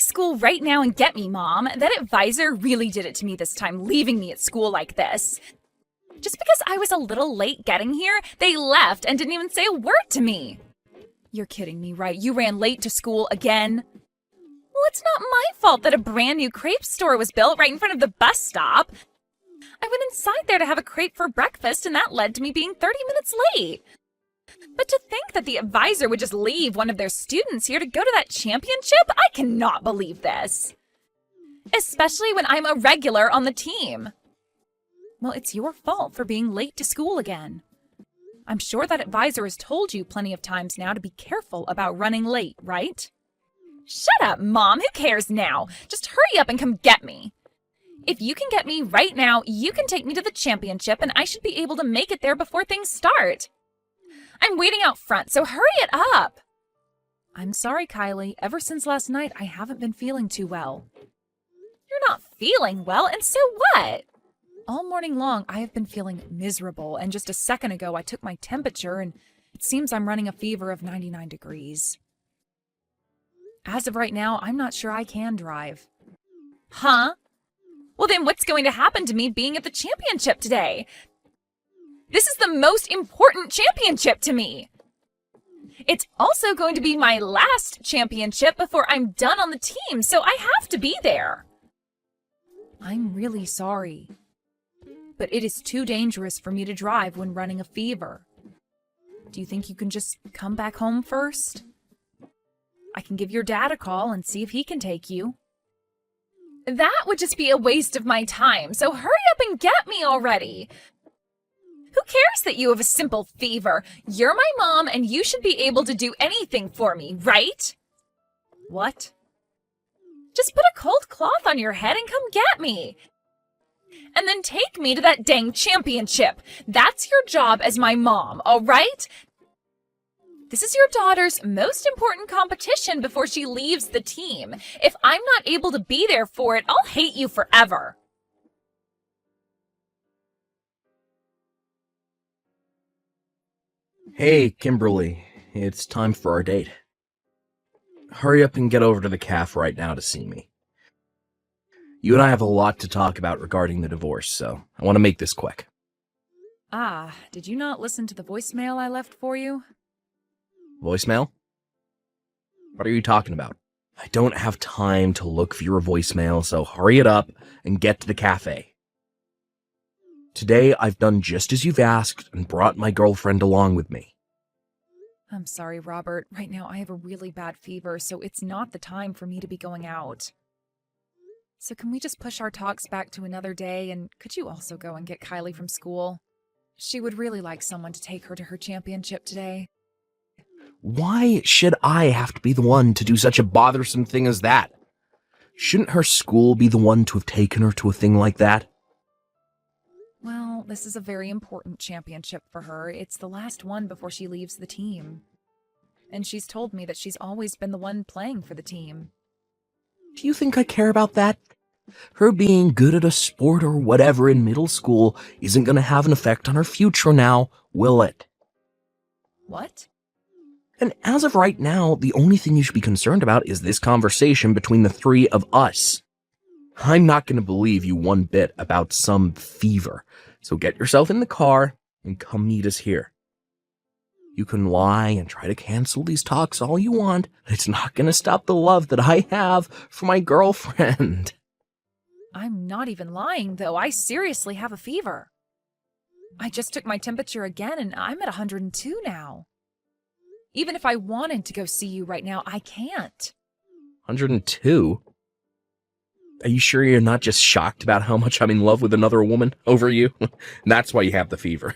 school right now and get me, Mom. That advisor really did it to me this time, leaving me at school like this. Just because I was a little late getting here, they left and didn't even say a word to me. You're kidding me, right? You ran late to school again? Well, it's not my fault that a brand new crepe store was built right in front of the bus stop. I went inside there to have a crepe for breakfast, and that led to me being 30 minutes late. But to think that the advisor would just leave one of their students here to go to that championship, I cannot believe this. Especially when I'm a regular on the team. Well, it's your fault for being late to school again. I'm sure that advisor has told you plenty of times now to be careful about running late, right? Shut up, Mom. Who cares now? Just hurry up and come get me. If you can get me right now, you can take me to the championship and I should be able to make it there before things start. I'm waiting out front, so hurry it up. I'm sorry, Kylie. Ever since last night, I haven't been feeling too well. You're not feeling well, and so what? All morning long, I have been feeling miserable, and just a second ago, I took my temperature, and it seems I'm running a fever of 99 degrees. As of right now, I'm not sure I can drive. Huh? Well, then what's going to happen to me being at the championship today? This is the most important championship to me. It's also going to be my last championship before I'm done on the team, so I have to be there. I'm really sorry, but it is too dangerous for me to drive when running a fever. Do you think you can just come back home first? I can give your dad a call and see if he can take you. That would just be a waste of my time, so hurry up and get me already. Who cares that you have a simple fever? You're my mom and you should be able to do anything for me, right? What? Just put a cold cloth on your head and come get me. And then take me to that dang championship. That's your job as my mom, all right? This is your daughter's most important competition before she leaves the team. If I'm not able to be there for it, I'll hate you forever. Hey, Kimberly, it's time for our date. Hurry up and get over to the caf right now to see me. You and I have a lot to talk about regarding the divorce, so I want to make this quick. Ah, did you not listen to the voicemail I left for you? Voicemail? What are you talking about? I don't have time to look for your voicemail, so hurry it up and get to the cafe. Today, I've done just as you've asked and brought my girlfriend along with me. I'm sorry, Robert. Right now I have a really bad fever, so it's not the time for me to be going out. So can we just push our talks back to another day, and could you also go and get Kylie from school? She would really like someone to take her to her championship today. Why should I have to be the one to do such a bothersome thing as that? Shouldn't her school be the one to have taken her to a thing like that? Well, this is a very important championship for her. It's the last one before she leaves the team. And she's told me that she's always been the one playing for the team. Do you think I care about that? Her being good at a sport or whatever in middle school isn't going to have an effect on her future now, will it? What? And as of right now, the only thing you should be concerned about is this conversation between the three of us. I'm not going to believe you one bit about some fever, so get yourself in the car and come meet us here. You can lie and try to cancel these talks all you want, but it's not going to stop the love that I have for my girlfriend. I'm not even lying, though. I seriously have a fever. I just took my temperature again, and I'm at 102 now. Even if I wanted to go see you right now, I can't. 102? Are you sure you're not just shocked about how much I'm in love with another woman over you? That's why you have the fever.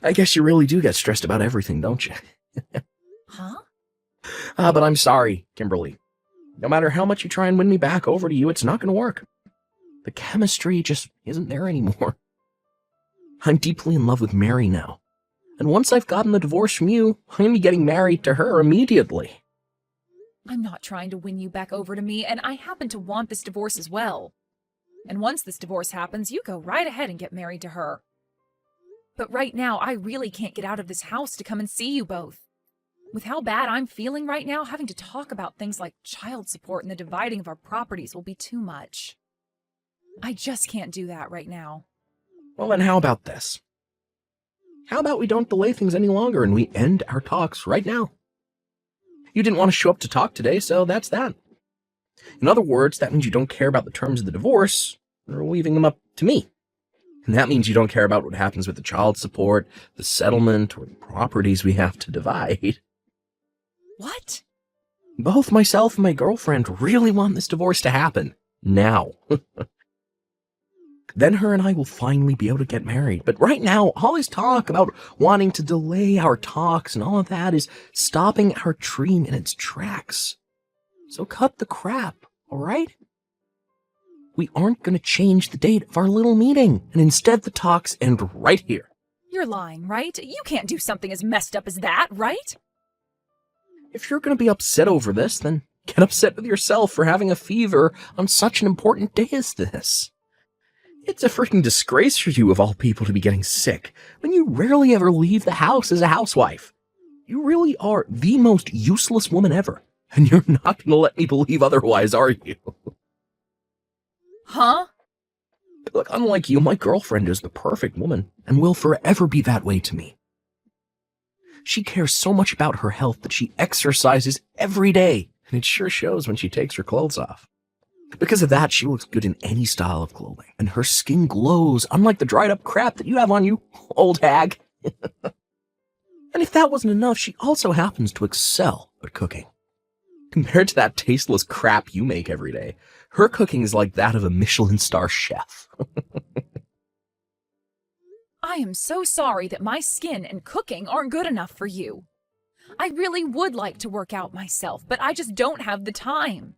I guess you really do get stressed about everything, don't you? Huh? But I'm sorry, Kimberly. No matter how much you try and win me back over to you, it's not going to work. The chemistry just isn't there anymore. I'm deeply in love with Mary now. And once I've gotten the divorce from you, I'm going to be getting married to her immediately. I'm not trying to win you back over to me, and I happen to want this divorce as well. And once this divorce happens, you go right ahead and get married to her. But right now, I really can't get out of this house to come and see you both. With how bad I'm feeling right now, having to talk about things like child support and the dividing of our properties will be too much. I just can't do that right now. Well, then how about this? How about we don't delay things any longer and we end our talks right now? You didn't want to show up to talk today, so that's that. In other words, that means you don't care about the terms of the divorce, or leaving them up to me. And that means you don't care about what happens with the child support, the settlement, or the properties we have to divide. What? Both myself and my girlfriend really want this divorce to happen. Now. Then her and I will finally be able to get married. But right now, all this talk about wanting to delay our talks and all of that is stopping our dream in its tracks. So cut the crap, alright? We aren't going to change the date of our little meeting, and instead the talks end right here. You're lying, right? You can't do something as messed up as that, right? If you're going to be upset over this, then get upset with yourself for having a fever on such an important day as this. It's a freaking disgrace for you, of all people, to be getting sick when you rarely ever leave the house as a housewife. You really are the most useless woman ever, and you're not going to let me believe otherwise, are you? Huh? Look, unlike you, my girlfriend is the perfect woman and will forever be that way to me. She cares so much about her health that she exercises every day, and it sure shows when she takes her clothes off. Because of that, she looks good in any style of clothing, and her skin glows, unlike the dried up crap that you have on you, old hag. And if that wasn't enough, she also happens to excel at cooking. Compared to that tasteless crap you make every day, her cooking is like that of a Michelin star chef. I am so sorry that my skin and cooking aren't good enough for you. I really would like to work out myself, but I just don't have the time.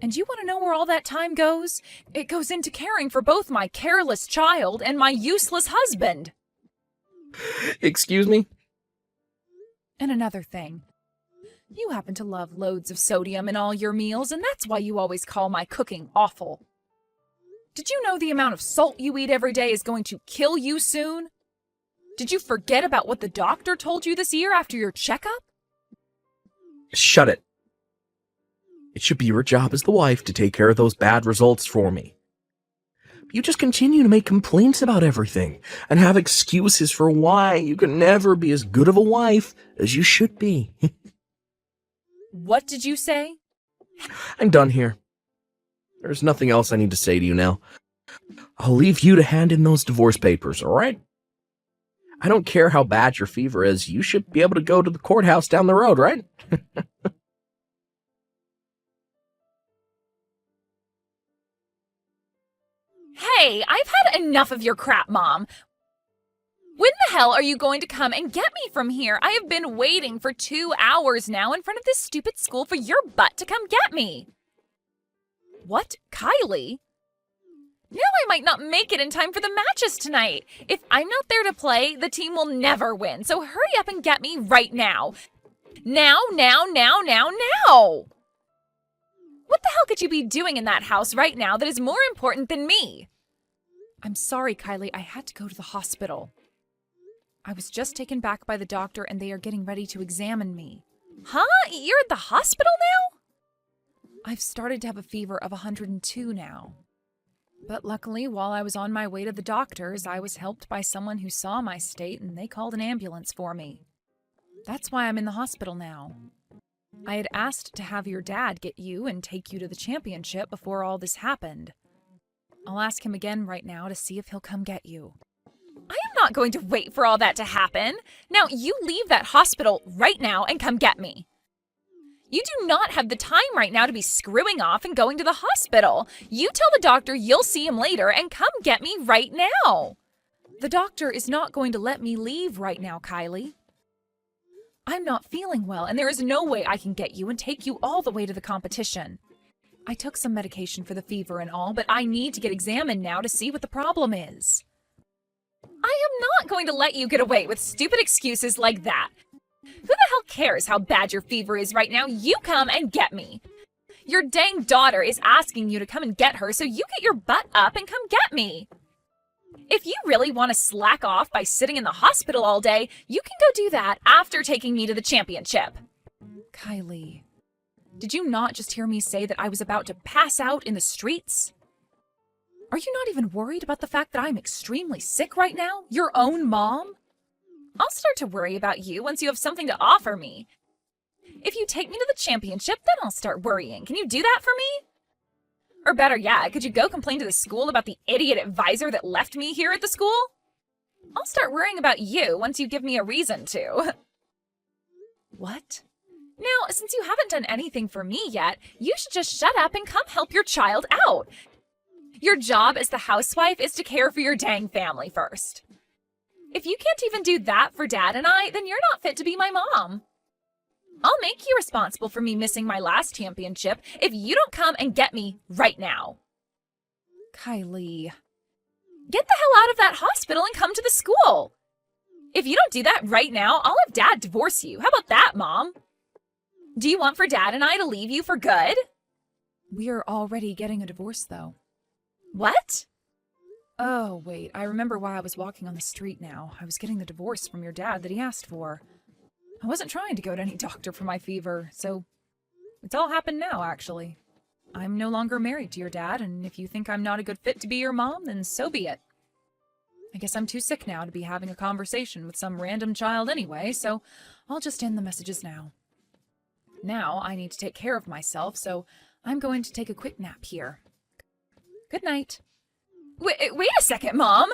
And you want to know where all that time goes? It goes into caring for both my careless child and my useless husband. Excuse me? And another thing. You happen to love loads of sodium in all your meals, and that's why you always call my cooking awful. Did you know the amount of salt you eat every day is going to kill you soon? Did you forget about what the doctor told you this year after your checkup? Shut it. It should be your job as the wife to take care of those bad results for me. You just continue to make complaints about everything and have excuses for why you can never be as good of a wife as you should be. What did you say? I'm done here. There's nothing else I need to say to you now. I'll leave you to hand in those divorce papers, alright? I don't care how bad your fever is, you should be able to go to the courthouse down the road, right? Hey, I've had enough of your crap, Mom. When the hell are you going to come and get me from here? I have been waiting for 2 hours now in front of this stupid school for your butt to come get me. What? Kylie? Now I might not make it in time for the matches tonight. If I'm not there to play, the team will never win. So hurry up and get me right now. Now. What the hell could you be doing in that house right now that is more important than me? I'm sorry, Kylie. I had to go to the hospital. I was just taken back by the doctor and they are getting ready to examine me. Huh? You're at the hospital now? I've started to have a fever of 102 now. But luckily, while I was on my way to the doctor's, I was helped by someone who saw my state and they called an ambulance for me. That's why I'm in the hospital now. I had asked to have your dad get you and take you to the championship before all this happened. I'll ask him again right now to see if he'll come get you. I am not going to wait for all that to happen. Now, you leave that hospital right now and come get me. You do not have the time right now to be screwing off and going to the hospital. You tell the doctor you'll see him later and come get me right now. The doctor is not going to let me leave right now, Kylie. I'm not feeling well, and there is no way I can get you and take you all the way to the competition. I took some medication for the fever and all, but I need to get examined now to see what the problem is. I am not going to let you get away with stupid excuses like that. Who the hell cares how bad your fever is right now? You come and get me. Your dang daughter is asking you to come and get her, so you get your butt up and come get me. If you really want to slack off by sitting in the hospital all day, you can go do that after taking me to the championship. Kylie, did you not just hear me say that I was about to pass out in the streets? Are you not even worried about the fact that I'm extremely sick right now? Your own mom? I'll start to worry about you once you have something to offer me. If you take me to the championship, then I'll start worrying. Can you do that for me? Or better yet, could you go complain to the school about the idiot advisor that left me here at the school? I'll start worrying about you once you give me a reason to. What? Now, since you haven't done anything for me yet, you should just shut up and come help your child out. Your job as the housewife is to care for your dang family first. If you can't even do that for Dad and I, then you're not fit to be my mom. I'll make you responsible for me missing my last championship if you don't come and get me right now. Kylie, get the hell out of that hospital and come to the school. If you don't do that right now, I'll have Dad divorce you. How about that, Mom? Do you want for Dad and I to leave you for good? We're already getting a divorce, though. What? Oh, wait, I remember why I was walking on the street now. I was getting the divorce from your dad that he asked for. I wasn't trying to go to any doctor for my fever, so it's all happened now, actually. I'm no longer married to your dad, and if you think I'm not a good fit to be your mom, then so be it. I guess I'm too sick now to be having a conversation with some random child anyway, so I'll just end the messages now. Now I need to take care of myself, so I'm going to take a quick nap here. Good night. Wait a second, Mom!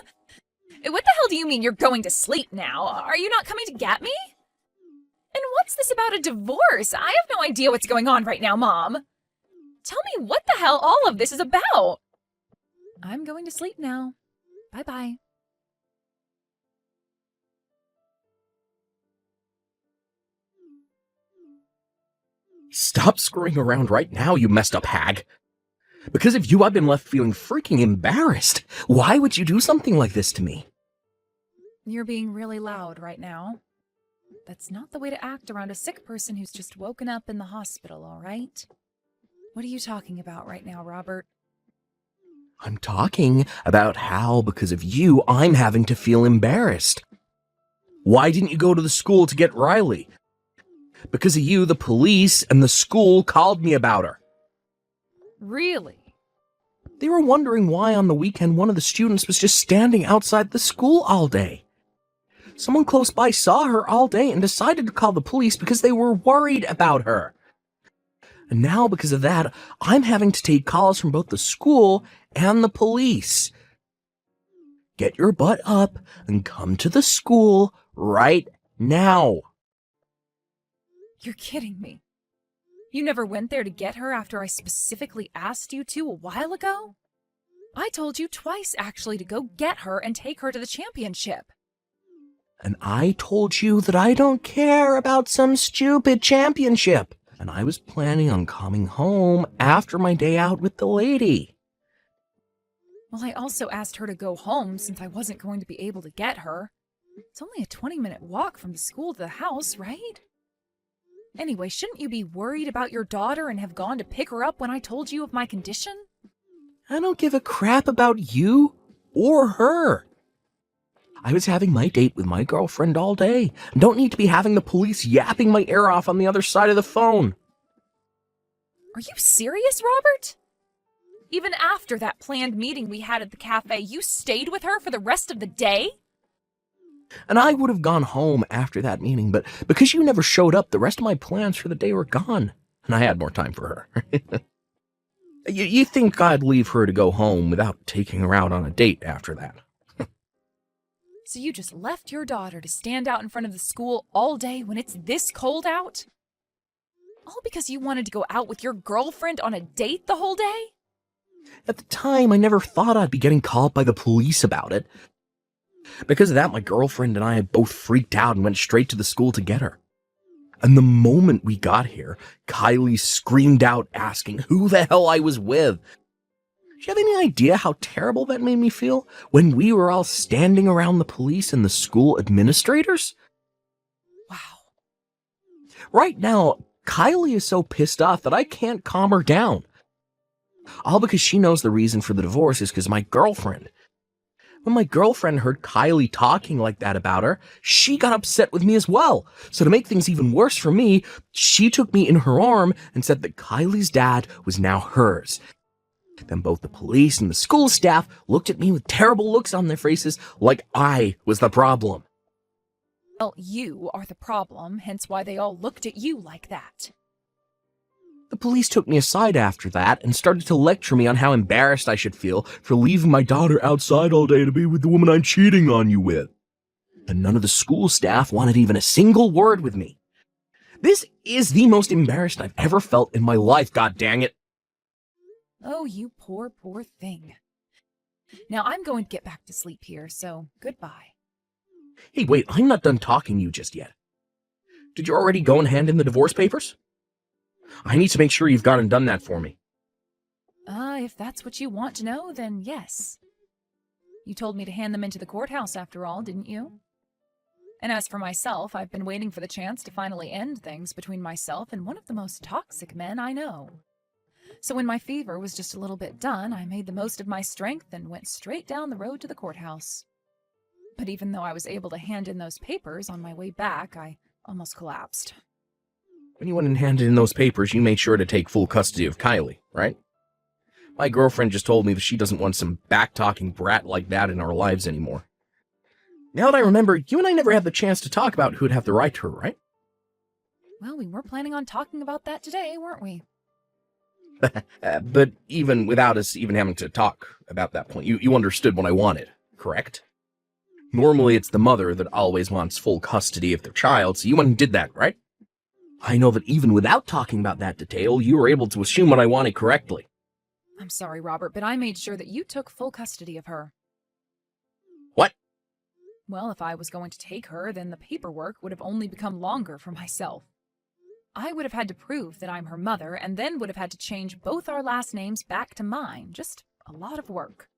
What the hell do you mean you're going to sleep now? Are you not coming to get me? And what's this about a divorce? I have no idea what's going on right now, Mom. Tell me what the hell all of this is about. I'm going to sleep now. Bye-bye. Stop screwing around right now, you messed up hag. Because of you, I've been left feeling freaking embarrassed. Why would you do something like this to me? You're being really loud right now. That's not the way to act around a sick person who's just woken up in the hospital, all right? What are you talking about right now, Robert? I'm talking about how, because of you, I'm having to feel embarrassed. Why didn't you go to the school to get Riley? Because of you, the police and the school called me about her. Really? They were wondering why on the weekend one of the students was just standing outside the school all day. Someone close by saw her all day and decided to call the police because they were worried about her. And now, because of that, I'm having to take calls from both the school and the police. Get your butt up and come to the school right now. You're kidding me. You never went there to get her after I specifically asked you to a while ago? I told you twice, actually, to go get her and take her to the championship. And I told you that I don't care about some stupid championship. And I was planning on coming home after my day out with the lady. Well, I also asked her to go home since I wasn't going to be able to get her. It's only a 20-minute walk from the school to the house, right? Anyway, shouldn't you be worried about your daughter and have gone to pick her up when I told you of my condition? I don't give a crap about you or her. I was having my date with my girlfriend all day. Don't need to be having the police yapping my ear off on the other side of the phone. Are you serious, Robert? Even after that planned meeting we had at the cafe, you stayed with her for the rest of the day? And I would have gone home after that meeting, but because you never showed up, the rest of my plans for the day were gone. And I had more time for her. You think I'd leave her to go home without taking her out on a date after that? So you just left your daughter to stand out in front of the school all day when it's this cold out? All because you wanted to go out with your girlfriend on a date the whole day? At the time, I never thought I'd be getting called by the police about it. Because of that, my girlfriend and I had both freaked out and went straight to the school to get her. And the moment we got here, Kylie screamed out asking who the hell I was with. Do you have any idea how terrible that made me feel when we were all standing around the police and the school administrators? Wow. Right now, Kylie is so pissed off that I can't calm her down. All because she knows the reason for the divorce is because my girlfriend. When my girlfriend heard Kylie talking like that about her, she got upset with me as well. So to make things even worse for me, she took me in her arm and said that Kylie's dad was now hers. Then both the police and the school staff looked at me with terrible looks on their faces like I was the problem. Well, you are the problem, hence why they all looked at you like that. The police took me aside after that and started to lecture me on how embarrassed I should feel for leaving my daughter outside all day to be with the woman I'm cheating on you with. And none of the school staff wanted even a single word with me. This is the most embarrassed I've ever felt in my life, god dang it. Oh, you poor, poor thing. Now I'm going to get back to sleep here, so goodbye. Hey, wait, I'm not done talking to you just yet. Did you already go and hand in the divorce papers? I need to make sure you've gone and done that for me. If that's what you want to know, then yes. You told me to hand them into the courthouse after all, didn't you? And as for myself, I've been waiting for the chance to finally end things between myself and one of the most toxic men I know. So when my fever was just a little bit done, I made the most of my strength and went straight down the road to the courthouse. But even though I was able to hand in those papers on my way back, I almost collapsed. When you went and handed in those papers, you made sure to take full custody of Kylie, right? My girlfriend just told me that she doesn't want some back-talking brat like that in our lives anymore. Now that I remember, you and I never had the chance to talk about who'd have the right to her, right? Well, we were planning on talking about that today, weren't we? But even without us even having to talk about that point, you understood what I wanted, correct? Normally, it's the mother that always wants full custody of their child, so you went and did that, right? I know that even without talking about that detail, you were able to assume what I wanted correctly. I'm sorry, Robert, but I made sure that you took full custody of her. What? Well, if I was going to take her, then the paperwork would have only become longer for myself. I would have had to prove that I'm her mother, and then would have had to change both our last names back to mine. Just a lot of work.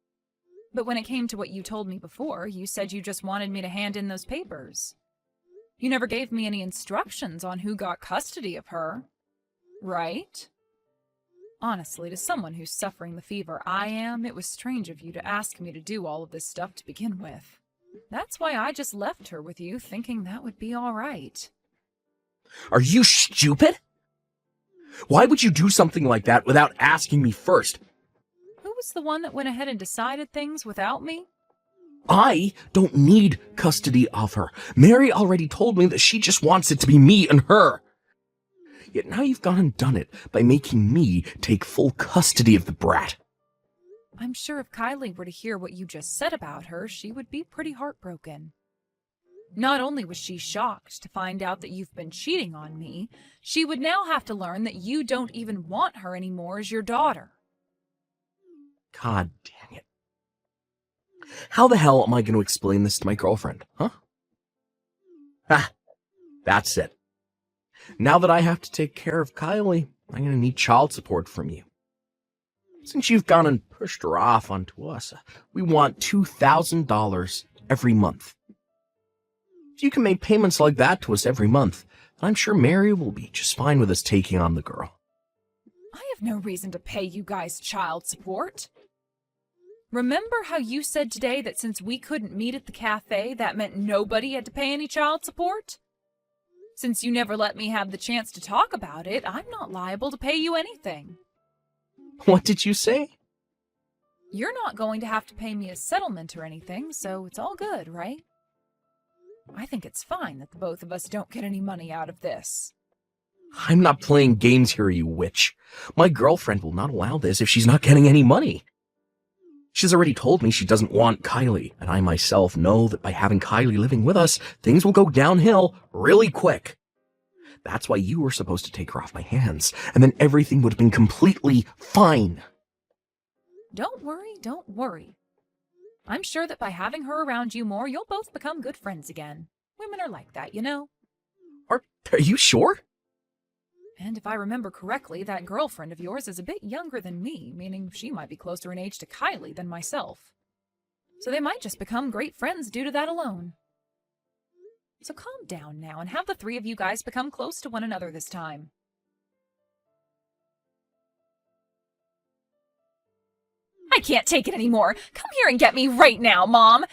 But when it came to what you told me before, you said you just wanted me to hand in those papers. You never gave me any instructions on who got custody of her, right? Honestly, to someone who's suffering the fever I am, it was strange of you to ask me to do all of this stuff to begin with. That's why I just left her with you, thinking that would be all right. Are you stupid? Why would you do something like that without asking me first? Who was the one that went ahead and decided things without me? I don't need custody of her. Mary already told me that she just wants it to be me and her. Yet now you've gone and done it by making me take full custody of the brat. I'm sure if Kylie were to hear what you just said about her, she would be pretty heartbroken. Not only was she shocked to find out that you've been cheating on me, she would now have to learn that you don't even want her anymore as your daughter. God dang it. How the hell am I going to explain this to my girlfriend, huh? That's it. Now that I have to take care of Kylie, I'm going to need child support from you. Since you've gone and pushed her off onto us, we want $2,000 every month. If you can make payments like that to us every month, I'm sure Mary will be just fine with us taking on the girl. I have no reason to pay you guys child support. Remember how you said today that since we couldn't meet at the cafe, that meant nobody had to pay any child support? Since you never let me have the chance to talk about it, I'm not liable to pay you anything. What did you say? You're not going to have to pay me a settlement or anything, so it's all good, right? I think it's fine that the both of us don't get any money out of this. I'm not playing games here, you witch. My girlfriend will not allow this if she's not getting any money. She's already told me she doesn't want Kylie, and I myself know that by having Kylie living with us, things will go downhill really quick. That's why you were supposed to take her off my hands, and then everything would have been completely fine. Don't worry. I'm sure that by having her around you more, you'll both become good friends again. Women are like that, you know. Are you sure? And if I remember correctly, that girlfriend of yours is a bit younger than me, meaning she might be closer in age to Kylie than myself. So they might just become great friends due to that alone. So calm down now and have the three of you guys become close to one another this time. I can't take it anymore. Come here and get me right now, Mom.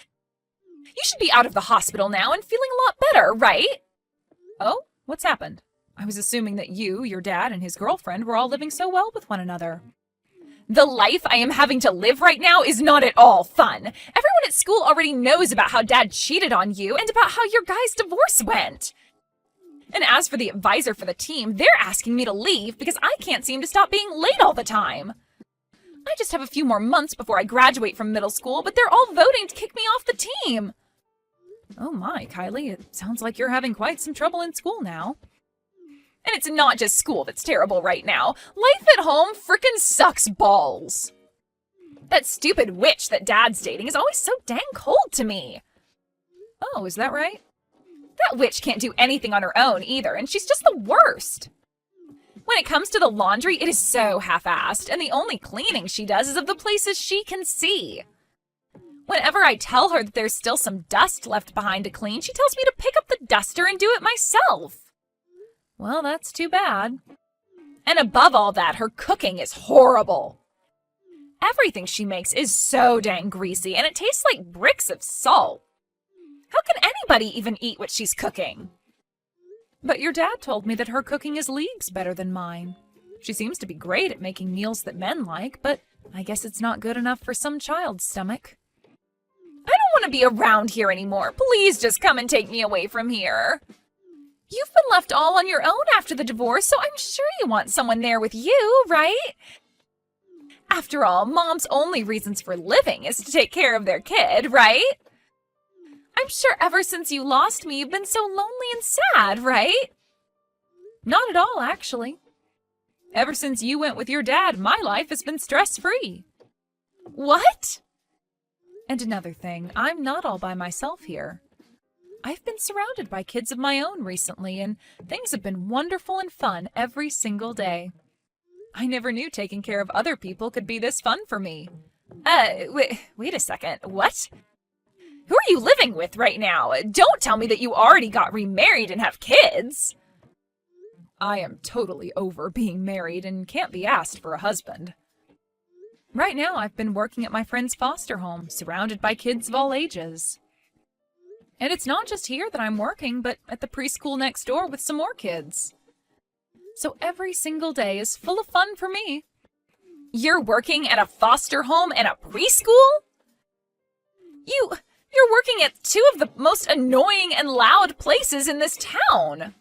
You should be out of the hospital now and feeling a lot better, right? Oh, what's happened? I was assuming that you, your dad, and his girlfriend were all living so well with one another. The life I am having to live right now is not at all fun. Everyone at school already knows about how Dad cheated on you and about how your guys' divorce went. And as for the advisor for the team, they're asking me to leave because I can't seem to stop being late all the time. I just have a few more months before I graduate from middle school, but they're all voting to kick me off the team. Oh my, Kylie, it sounds like you're having quite some trouble in school now. And it's not just school that's terrible right now. Life at home frickin' sucks balls. That stupid witch that Dad's dating is always so dang cold to me. Oh, is that right? That witch can't do anything on her own either, and she's just the worst. When it comes to the laundry, it is so half-assed, and the only cleaning she does is of the places she can see. Whenever I tell her that there's still some dust left behind to clean, she tells me to pick up the duster and do it myself. Well, that's too bad. And above all that, her cooking is horrible. Everything she makes is so dang greasy, and it tastes like bricks of salt. How can anybody even eat what she's cooking? But your dad told me that her cooking is leagues better than mine. She seems to be great at making meals that men like, but I guess it's not good enough for some child's stomach. I don't want to be around here anymore. Please just come and take me away from here. You've been left all on your own after the divorce, so I'm sure you want someone there with you, right? After all, Mom's only reasons for living is to take care of their kid, right? I'm sure ever since you lost me, you've been so lonely and sad, right? Not at all, actually. Ever since you went with your dad, my life has been stress-free. What? And another thing, I'm not all by myself here. I've been surrounded by kids of my own recently, and things have been wonderful and fun every single day. I never knew taking care of other people could be this fun for me. Wait a second, what? Who are you living with right now? Don't tell me that you already got remarried and have kids. I am totally over being married and can't be asked for a husband. Right now, I've been working at my friend's foster home, surrounded by kids of all ages. And it's not just here that I'm working, but at the preschool next door with some more kids. So every single day is full of fun for me. You're working at a foster home and a preschool? You're working at two of the most annoying and loud places in this town.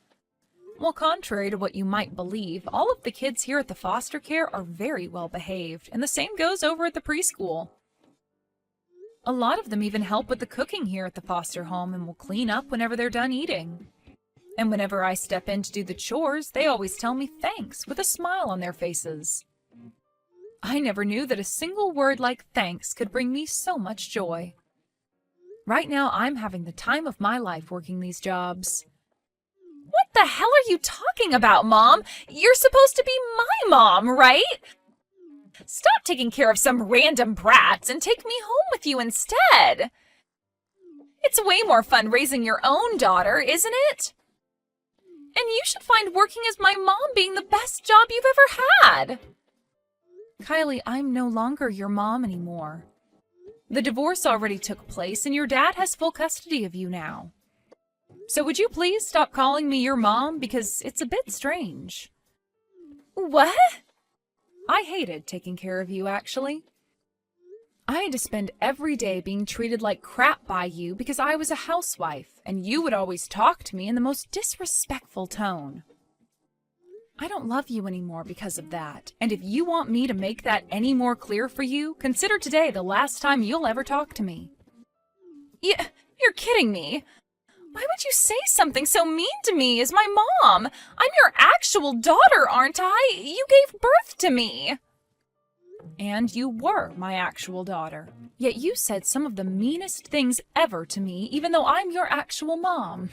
Well, contrary to what you might believe, all of the kids here at the foster care are very well behaved, and the same goes over at the preschool. A lot of them even help with the cooking here at the foster home and will clean up whenever they're done eating. And whenever I step in to do the chores, they always tell me thanks with a smile on their faces. I never knew that a single word like thanks could bring me so much joy. Right now, I'm having the time of my life working these jobs. What the hell are you talking about, Mom? You're supposed to be my mom, right? Stop taking care of some random brats and take me home with you instead. It's way more fun raising your own daughter, isn't it? And you should find working as my mom being the best job you've ever had. Kylie, I'm no longer your mom anymore. The divorce already took place and your dad has full custody of you now. So would you please stop calling me your mom because it's a bit strange. What? I hated taking care of you, actually. I had to spend every day being treated like crap by you because I was a housewife, and you would always talk to me in the most disrespectful tone. I don't love you anymore because of that, and if you want me to make that any more clear for you, consider today the last time you'll ever talk to me. You're kidding me. Why would you say something so mean to me as my mom? I'm your actual daughter, aren't I? You gave birth to me. And you were my actual daughter. Yet you said some of the meanest things ever to me, even though I'm your actual mom.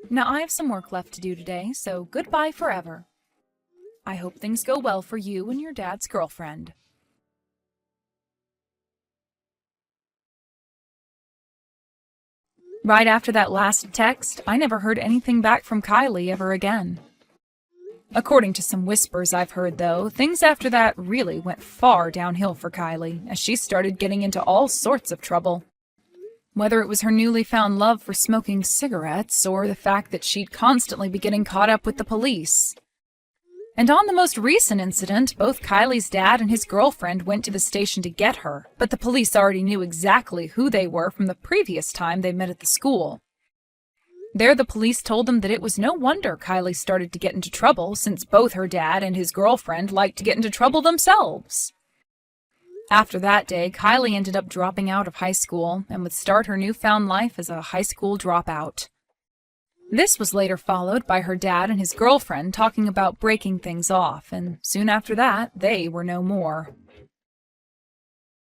Now I have some work left to do today, so goodbye forever. I hope things go well for you and your dad's girlfriend. Right after that last text, I never heard anything back from Kylie ever again. According to some whispers I've heard, though, things after that really went far downhill for Kylie, as she started getting into all sorts of trouble. Whether it was her newly found love for smoking cigarettes, or the fact that she'd constantly be getting caught up with the police. And on the most recent incident, both Kylie's dad and his girlfriend went to the station to get her, but the police already knew exactly who they were from the previous time they met at the school. There, the police told them that it was no wonder Kylie started to get into trouble, since both her dad and his girlfriend liked to get into trouble themselves. After that day, Kylie ended up dropping out of high school and would start her newfound life as a high school dropout. This was later followed by her dad and his girlfriend talking about breaking things off, and soon after that, they were no more.